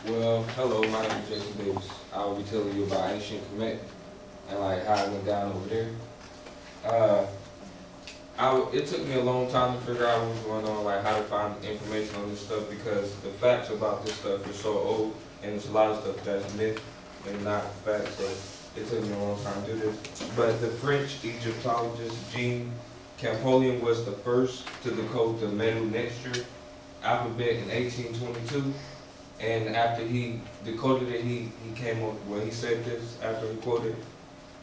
Well, hello, my name is Jaison Davis. I will be telling you about ancient Kemet and like how it went down over there. Uh, it took me a long time to figure out what was going on, like how to find information on this stuff because the facts about this stuff is so old and there's a lot of stuff that's myth and not fact. So it took me a long time to do this. But the French Egyptologist Jean Champollion was the first to decode the Medu Neter alphabet in 1822. And after he decoded it, he came up, well, he said this after he quoted,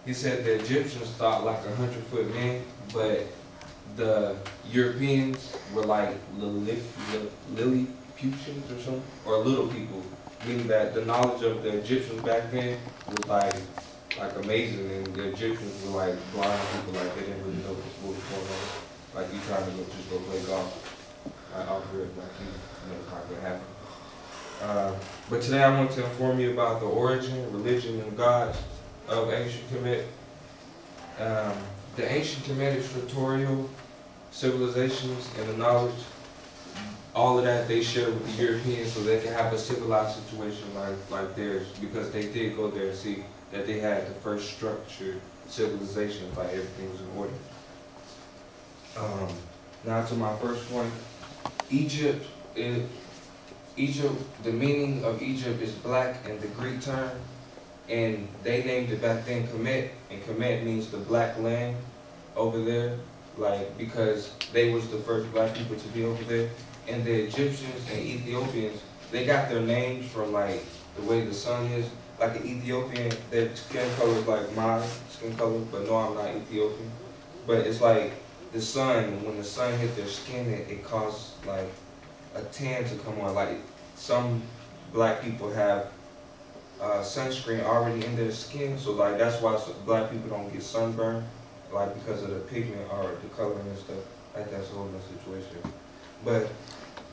he said the Egyptians thought like 100-foot men, but the Europeans were like Lilliputians or something, or little people, meaning that the knowledge of the Egyptians back then was like amazing, and the Egyptians were like blind people, like they didn't really know what was going on. Like you trying to just go play golf, like off grid, like it's not gonna happen. But today I want to inform you about the origin, religion, and gods of ancient Kemet. The ancient Kemetic tutorial civilizations and the knowledge, all of that they shared with the Europeans so they can have a civilized situation like theirs, because they did go there and see that they had the first structured civilization, like everything was in order. Now to my first point, Egypt, the meaning of Egypt is black in the Greek term, and they named it back then Kemet, and Kemet means the black land over there, like because they was the first black people to be over there. And the Egyptians and Ethiopians, they got their names from like the way the sun is. Like an Ethiopian, their skin color is like my skin color, but no, I'm not Ethiopian. But it's like the sun, when the sun hit their skin, it causes like a tan to come on. Like some black people have sunscreen already in their skin, so like that's why black people don't get sunburned, like because of the pigment or the coloring and stuff. Like that's a whole other situation. But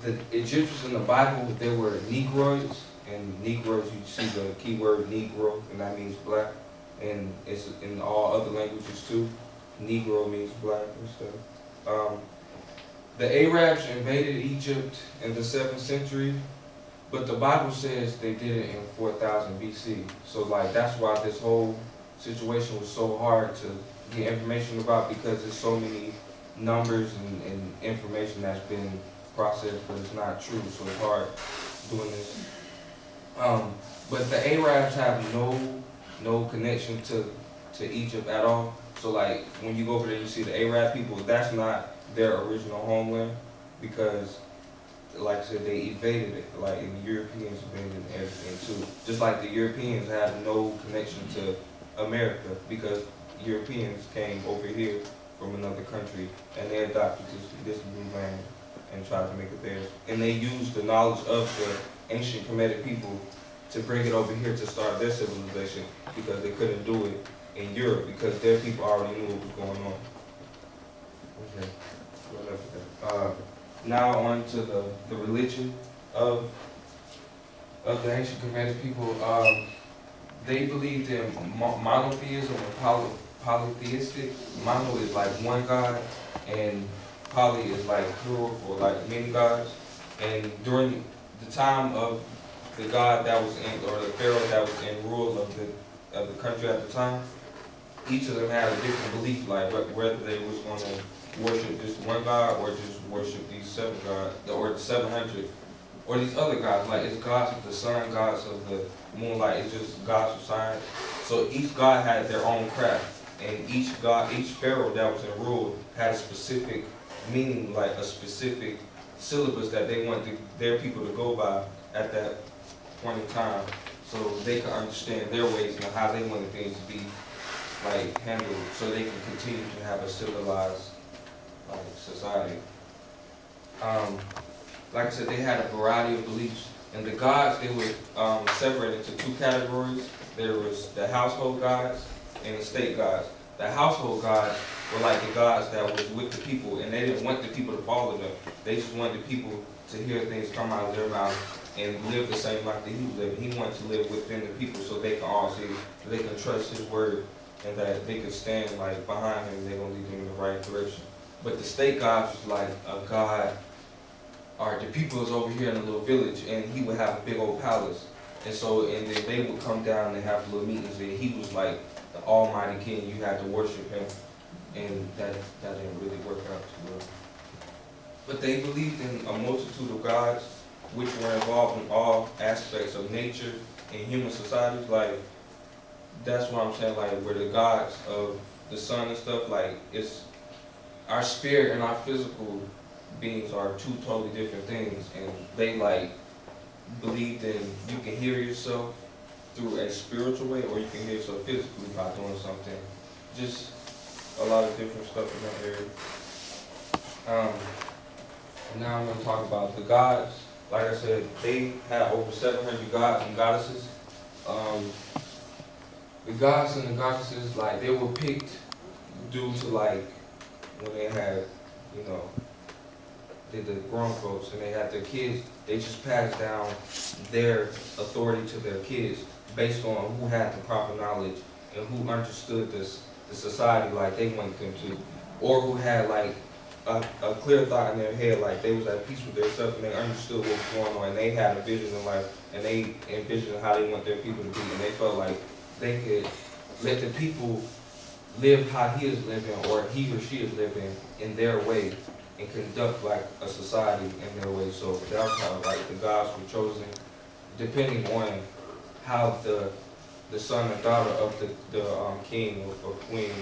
the Egyptians in the Bible, they were Negroids, and Negroids, you see the key word Negro, and that means black, and it's in all other languages too. Negro means black and stuff. The Arabs invaded Egypt in the 7th century, but the Bible says they did it in 4000 BC. So like that's why this whole situation was so hard to get information about, because there's so many numbers and information that's been processed, but it's not true, so it's hard doing this. But the Arabs have no connection to Egypt at all. So like when you go over there, you see the Arab people, that's not their original homeland, because like I said, they evaded it, like and the Europeans invaded everything too. Just like the Europeans have no connection to America, because Europeans came over here from another country and they adopted this new land and tried to make it theirs. And they used the knowledge of the ancient Kemetic people to bring it over here to start their civilization, because they couldn't do it in Europe because their people already knew what was going on. Okay. Now on to the religion of the ancient Kemetic people. They believed in monotheism and polytheistic. Mono is like one God, and poly is like plural for like many gods. And during the time of the god that was in, or the pharaoh that was in rule of the country at the time, each of them had a different belief, like whether they was going to worship just one god or just worship these 7 gods, or the 700, or these other gods. Like it's gods of the sun, gods of the moonlight. It's just gods of science. So each god had their own craft, and each pharaoh that was in rule had a specific meaning, like a specific syllabus that they wanted their people to go by at that point in time, so they could understand their ways and how they wanted things to be like handled, so they can continue to have a civilized like society. Like I said, they had a variety of beliefs, and the gods, they were separated into 2 categories. There was the household gods and the state gods. The household gods were like the gods that was with the people, and they didn't want the people to follow them. They just wanted the people to hear things come out of their mouth and live the same life that he was living. He wanted to live within the people so they can all see, so they can trust his word, and that they could stand like behind him and they're gonna lead them in the right direction. But the state god was like a god, or the people was over here in a little village, and he would have a big old palace. And so, and then they would come down and have little meetings, and he was like the almighty king. You had to worship him, and that didn't really work out too well. But they believed in a multitude of gods, which were involved in all aspects of nature and human societies. Like, that's what I'm saying, like, where the gods of the sun and stuff, like, it's our spirit and our physical beings are two totally different things, and they, like, believed in you can heal yourself through a spiritual way, or you can heal yourself physically by doing something. Just a lot of different stuff in that area. Now I'm going to talk about the gods. Like I said, they had over 700 gods and goddesses. The gods and the goddesses, like, they were picked due to, like, when they had, you know, the grown folks and they had their kids, they just passed down their authority to their kids based on who had the proper knowledge and who understood the society like they wanted them to, or who had, like, a clear thought in their head, like they was at peace with themselves and they understood what was going on, and they had a vision in life, and they envisioned how they want their people to be, and they felt like they could let the people live how he is living, or he or she is living in their way, and conduct like a society in their way. So that's how, like, the gods were chosen, depending on how the son or daughter of the king or queen,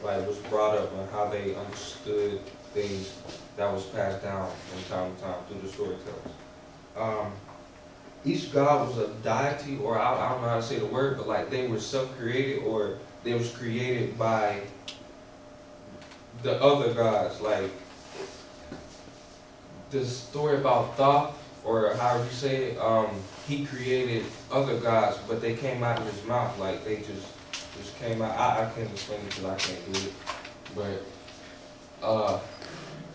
like, was brought up, and how they understood things that was passed down from time to time through the storytellers. Each god was a deity, or I don't know how to say the word, but like they were self-created, or they was created by the other gods. Like the story about Thoth, or however you say it, he created other gods, but they came out of his mouth. Like they just came out. I can't explain it because I can't do it.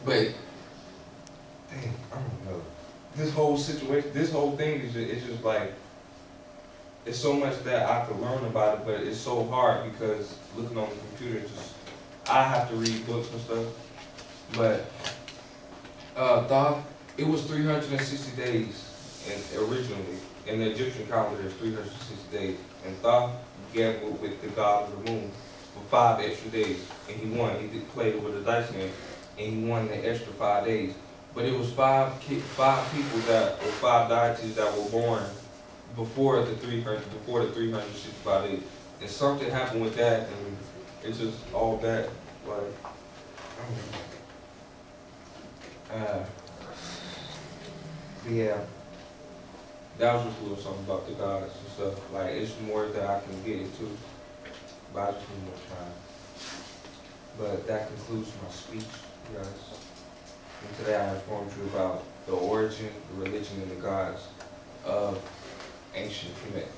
But dang, I don't know. This whole situation, this whole thing is just like, it's so much that I could learn about it, but it's so hard because looking on the computer, I have to read books and stuff. But Thoth, it was 360 days, and originally in the Egyptian calendar, it's 360 days, and Thoth gambled with the god of the moon for 5 extra days, and he won. He played with a dice game, and he won the extra 5 days. But it was five people that, or 5 deities that were born before the 365 days, and something happened with that, and it's just all that, like, yeah, that was just a little something about the gods and stuff. Like, it's more that I can get into, but I just need more time. But that concludes my speech, you guys. And today I informed you about the origin, the religion, and the gods of ancient Kemet.